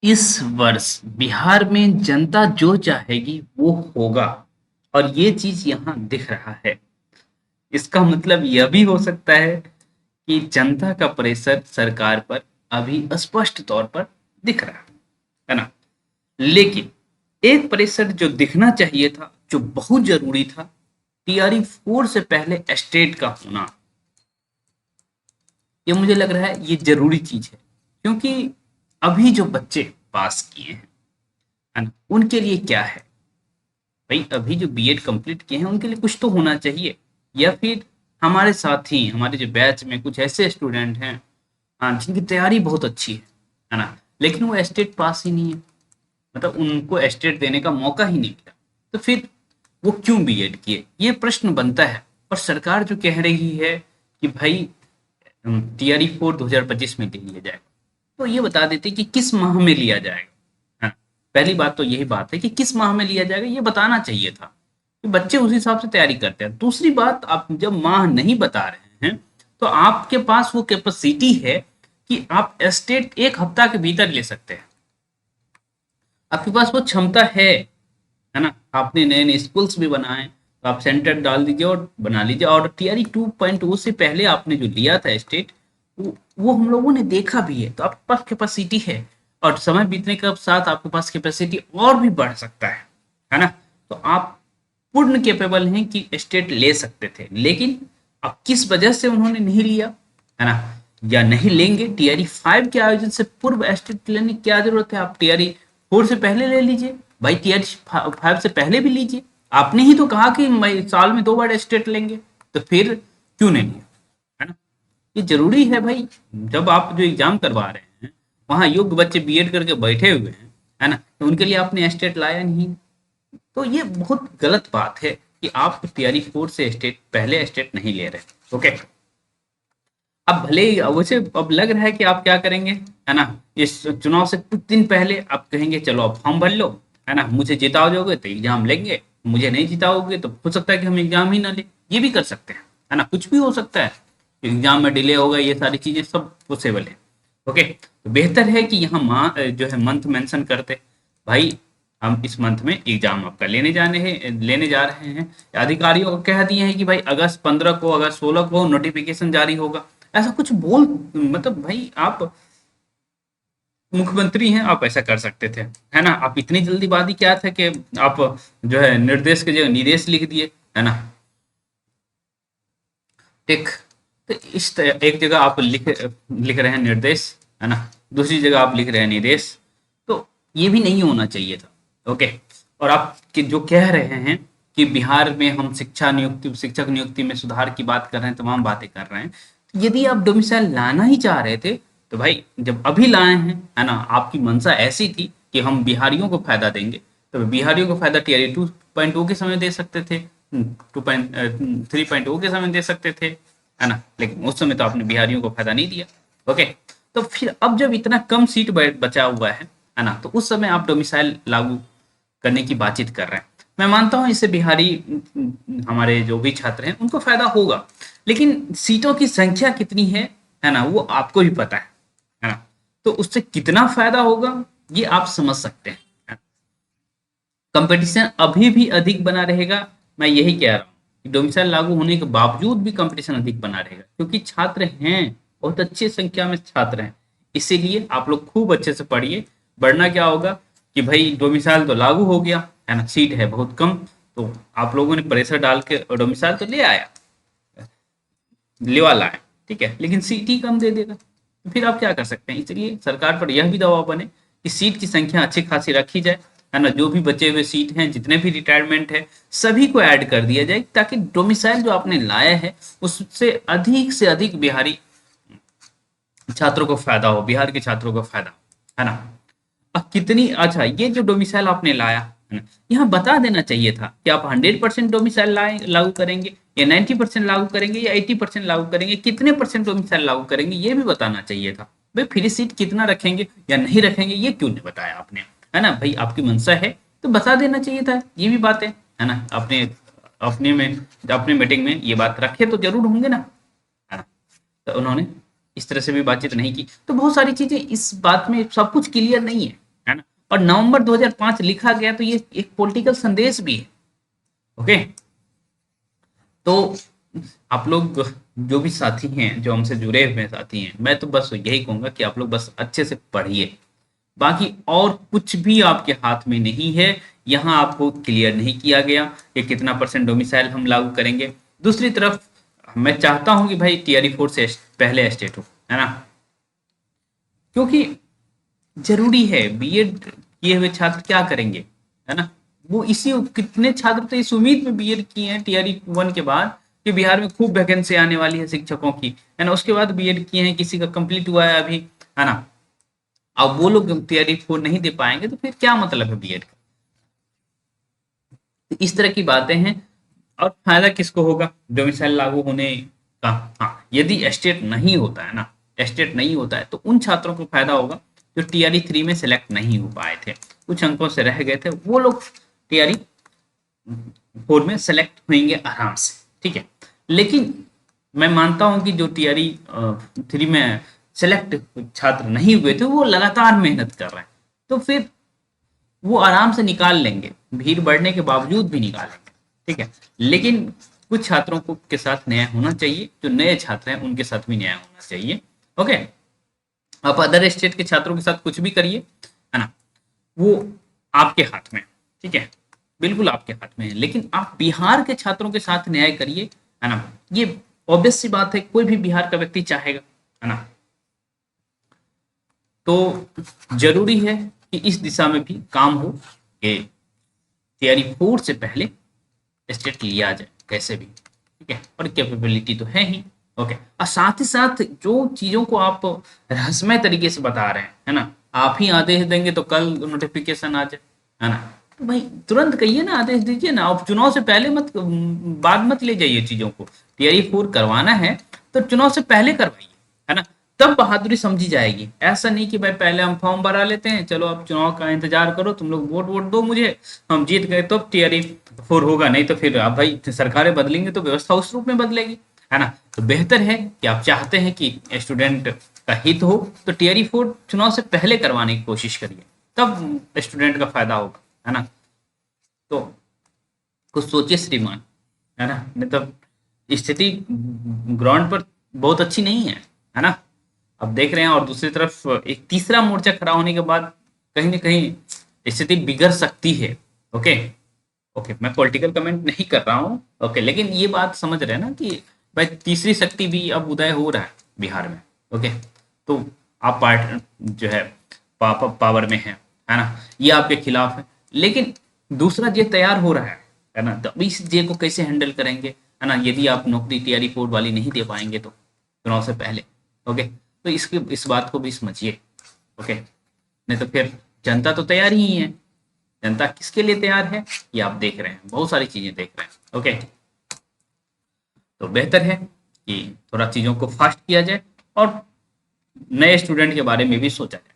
इस वर्ष बिहार में जनता जो चाहेगी वो होगा और ये चीज यहाँ दिख रहा है। इसका मतलब यह भी हो सकता है कि जनता का प्रेशर सरकार पर अभी स्पष्ट तौर पर दिख रहा है ना। लेकिन एक प्रेशर जो दिखना चाहिए था, जो बहुत जरूरी था, टीआरई 4 से पहले स्टेट का होना, ये मुझे लग रहा है ये जरूरी चीज है। क्योंकि अभी जो बच्चे पास किए हैं, है ना, उनके लिए क्या है भाई, अभी जो बीएड कंप्लीट किए हैं उनके लिए कुछ तो होना चाहिए। या फिर हमारे साथी, हमारे जो बैच में कुछ ऐसे स्टूडेंट हैं, हाँ, जिनकी तैयारी बहुत अच्छी है ना, लेकिन वो स्टेट पास ही नहीं है, मतलब उनको स्टेट देने का मौका ही नहीं मिला। तो फिर वो क्यों बीएड किए, ये प्रश्न बनता है। और सरकार जो कह रही है कि भाई टीआरई 4 2025 में ले लिया जाएगा, तो ये बता देते कि किस माह में लिया जाएगा। हाँ, पहली बात तो यही बात है कि किस माह में लिया जाएगा, ये बताना चाहिए था कि बच्चे उस हिसाब से तैयारी करते हैं। दूसरी बात, आप जब माह नहीं बता रहे हैं तो आपके पास वो कैपेसिटी है कि आप स्टेट एक हफ्ता के भीतर ले सकते हैं। आपके पास वो क्षमता है ना। आपने नए नए स्कूल्स भी बनाए, तो आप सेंटर डाल दीजिए और बना लीजिए। और टीआरई 2.0 से पहले आपने जो लिया था स्टेट, वो हम लोगों ने देखा भी है, तो आपके पास कैपेसिटी है। और समय बीतने के साथ आपके पास कैपेसिटी और भी बढ़ सकता है ना। तो आप पूर्ण कैपेबल हैं कि स्टेट ले सकते थे, लेकिन अब किस वजह से उन्होंने नहीं लिया, है ना, या नहीं लेंगे। टीआरई 5 के आयोजन से पूर्व स्टेट लेने की क्या जरूरत है, आप टीआरई 4 से पहले ले लीजिए भाई, टीआरई 5 से पहले भी लीजिए। आपने ही तो कहा कि साल में 2 बार स्टेट लेंगे, तो फिर क्यों नहीं लिया, है ना। ये जरूरी है भाई। जब आप जो एग्जाम करवा रहे हैं, वहां योग्य बच्चे बीएड करके बैठे हुए हैं, है ना, तो उनके लिए आपने स्टेट लाया नहीं। तो ये बहुत गलत बात है कि आप टीआरई 4 से स्टेट पहले स्टेट नहीं ले रहे। ओके, अब भले ही वैसे अब लग रहा है कि आप क्या करेंगे, है ना, इस चुनाव से कुछ दिन पहले आप कहेंगे चलो अब फॉर्म भर लो, है ना, मुझे जिताओगे तो एग्जाम लेंगे, मुझे नहीं जिताओगे तो हो सकता है कि हम एग्जाम ही ना ले। ये भी कर सकते हैं, है ना, कुछ भी हो सकता है। एग्जाम में डिले होगा, ये सारी चीजें सब पॉसिबल है। ओके, तो बेहतर है कि यहाँ जो है मंथ मेंशन करते भाई, हम इस मंथ में एग्जाम आपका लेने जा रहे हैं। अधिकारियों को कह दिए हैं कि भाई अगस्त 15 को, अगस्त 16 को नोटिफिकेशन जारी होगा। ऐसा कुछ बोल, मतलब भाई आप मुख्यमंत्री हैं, आप ऐसा कर सकते थे, है ना। आप इतनी जल्दीबाजी क्या था कि आप जो है निर्देश की जगह निदेश लिख दिए, है ना। एक तो एक जगह आप लिख रहे हैं निर्देश, है ना, दूसरी जगह आप लिख रहे हैं निदेश। तो ये भी नहीं होना चाहिए था। ओके, और आप जो कह रहे हैं कि बिहार में हम शिक्षक नियुक्ति में सुधार की बात कर रहे हैं, तमाम बातें कर रहे हैं, तो यदि आप डोमिसाइल लाना ही चाह रहे थे, तो भाई जब अभी लाए हैं, है ना, आपकी मंशा ऐसी थी कि हम बिहारियों को फायदा देंगे, तो बिहारियों को फायदा टीआरई 2.0 के समय दे सकते थे, 3.0 के समय दे सकते थे, है ना, लेकिन उस समय तो आपने बिहारियों को फायदा नहीं दिया। ओके, तो फिर अब जब इतना कम सीट बचा हुआ है ना, तो उस समय आप डोमिसाइल लागू करने की बातचीत कर रहे हैं। मैं मानता हूं इससे बिहारी हमारे जो भी छात्र हैं उनको फायदा होगा, लेकिन सीटों की संख्या कितनी है ना, वो आपको भी पता है ना। तो उससे कितना फायदा होगा ये आप समझ सकते हैं। कंपटीशन अभी भी अधिक बना रहेगा, मैं यही कह रहा हूँ कि डोमिसाइल लागू होने के बावजूद भी कंपटीशन अधिक बना रहेगा, क्योंकि छात्र हैं, बहुत अच्छी संख्या में छात्र हैं। इसीलिए आप लोग खूब अच्छे से पढ़िए। बढ़ना क्या होगा कि भाई डोमिसाइल तो लागू हो गया, है ना, सीट है बहुत कम, तो आप लोगों ने प्रेशर डाल के डोमिसाइल तो ले आया, लेवा लाए, ठीक है, लेकिन सीट ही कम दे देगा, तो फिर आप क्या कर सकते हैं। इसलिए सरकार पर यह भी दबाव बने कि सीट की संख्या अच्छी खासी रखी जाए, है ना, जो भी बचे हुए सीट हैं, जितने भी रिटायरमेंट है, सभी को ऐड कर दिया जाए, ताकि डोमिसाइल जो आपने लाया है उससे अधिक से अधिक बिहारी छात्रों को फायदा हो, बिहार के छात्रों को फायदा हो, है ना। अब कितनी अच्छा ये जो डोमिसाइल आपने लाया, है ना, यहाँ बता देना चाहिए था कि आप 100% डोमिसाइल लागू करेंगे, या 90% लागू करेंगे, या 80% लागू करेंगे, कितने परसेंट डोमिसाइल लागू करेंगे, ये भी बताना चाहिए था। भाई फ्री सीट कितना रखेंगे या नहीं रखेंगे, ये क्यों नहीं बताया आपने, है ना। भाई आपकी मंशा है तो बता देना चाहिए था ये भी बातें, है ना। अपने अपने में अपने मीटिंग में ये बात रखे तो जरूर होंगे ना, है ना। तो उन्होंने इस तरह से भी बातचीत नहीं की, तो बहुत सारी चीजें इस बात में सब कुछ क्लियर नहीं है। और नवंबर 2005 लिखा गया, तो ये एक पॉलिटिकल संदेश भी है। ओके, तो आप लोग जो भी साथी हैं, जो हमसे जुड़े हुए साथी हैं, मैं तो बस यही कहूंगा कि आप लोग बस अच्छे से पढ़िए। बाकी और कुछ भी आपके हाथ में नहीं है। यहाँ आपको क्लियर नहीं किया गया कि कितना परसेंट डोमिसाइल हम लागू करेंगे। दूसरी तरफ मैं चाहता हूं कि भाई टीआरई 4 से पहले एस्टेट हो, है ना, क्योंकि जरूरी है। बीएड किए हुए छात्र क्या करेंगे, है ना, वो इसी, कितने छात्र तो इस उम्मीद में बीएड किए हैं टीआरई 1 के बाद कि बिहार में खूब वैकेंसी आने वाली है शिक्षकों की, है ना, उसके बाद बीएड किए हैं, किसी का कंप्लीट हुआ है अभी, है ना। अब वो लोग टीआरई 4 नहीं दे पाएंगे तो फिर क्या मतलब है बीएड का। तो इस तरह की बातें हैं। और फायदा किसको होगा डोमिसाइल लागू होने का? हाँ, यदि एस्टेट नहीं होता है ना, एस्टेट नहीं होता है तो उन छात्रों को फायदा होगा जो टीआरई 3 में सेलेक्ट नहीं हो पाए थे, कुछ अंकों से रह गए थे, वो लोग टीआरई 4 में सेलेक्ट होंगे आराम से, ठीक है। लेकिन मैं मानता हूं कि जो टीआरई 3 में सेलेक्ट छात्र नहीं हुए थे वो लगातार मेहनत कर रहे हैं, तो फिर वो आराम से निकाल लेंगे, भीड़ बढ़ने के बावजूद भी निकालेंगे, ठीक है। लेकिन कुछ छात्रों को के साथ न्याय होना चाहिए, जो नए छात्र हैं उनके साथ भी न्याय होना चाहिए। ओके, आप अदर स्टेट के छात्रों के साथ कुछ भी करिए, है ना, वो आपके हाथ में, ठीक है, बिल्कुल आपके हाथ में है। लेकिन आप बिहार के छात्रों के साथ न्याय करिए, है ना, ये ऑब्वियस सी बात है, कोई भी बिहार का व्यक्ति चाहेगा, है ना। तो जरूरी है कि इस दिशा में भी काम हो कि टीआरई 4 से पहले स्टेट लिया जाए कैसे भी, ठीक है, और कैपेबिलिटी तो है ही। ओके, और साथ ही साथ जो चीजों को आप रहस्यमय तरीके से बता रहे हैं, है ना, आप ही आदेश देंगे तो कल नोटिफिकेशन आ जाए, है ना, तो भाई तुरंत कहिए ना, आदेश दीजिए ना, आप चुनाव से पहले मत, बाद मत ले जाइए चीजों को। टीआरई 4 करवाना है तो चुनाव से पहले करवाइए, है ना, तब बहादुरी समझी जाएगी। ऐसा नहीं कि भाई पहले हम फॉर्म भरा लेते हैं, चलो अब चुनाव का इंतजार करो, तुम लोग वोट वोट दो मुझे, हम जीत गए तो टीआरई 4 होगा, नहीं तो फिर आप भाई सरकारें बदलेंगे तो व्यवस्था उस रूप में बदलेगी, है ना। तो बेहतर है कि आप चाहते हैं कि स्टूडेंट का हित हो तो टीआरई 4 चुनाव से पहले करवाने की कोशिश करिए, तब स्टूडेंट का फायदा होगा, है ना। तो कुछ सोचिए श्रीमान, है ना, मतलब स्थिति ग्राउंड पर बहुत अच्छी नहीं है ना। अब देख रहे हैं, और दूसरी तरफ एक तीसरा मोर्चा खड़ा होने के बाद कहीं ना कहीं स्थिति बिगड़ सकती है। ओके, ओके, मैं पॉलिटिकल कमेंट नहीं कर रहा हूँ, ओके, लेकिन ये बात समझ रहे हैं ना कि भाई तीसरी शक्ति भी अब उदय हो रहा है बिहार में। ओके, तो आप पार्ट जो है पावर में है ना, ये आपके खिलाफ है, लेकिन दूसरा जे तैयार हो रहा है ना, तो इस जे को कैसे हैंडल करेंगे, है ना, यदि आप नौकरी टीआरई 4 वाली नहीं दे पाएंगे तो चुनाव से पहले। ओके, तो इसकी इस बात को भी समझिए। ओके, नहीं तो फिर जनता तो तैयार ही है, जनता किसके लिए तैयार है ये आप देख रहे हैं, बहुत सारी चीजें देख रहे हैं। ओके, तो बेहतर है कि थोड़ा चीजों को फास्ट किया जाए और नए स्टूडेंट के बारे में भी सोचा जाए।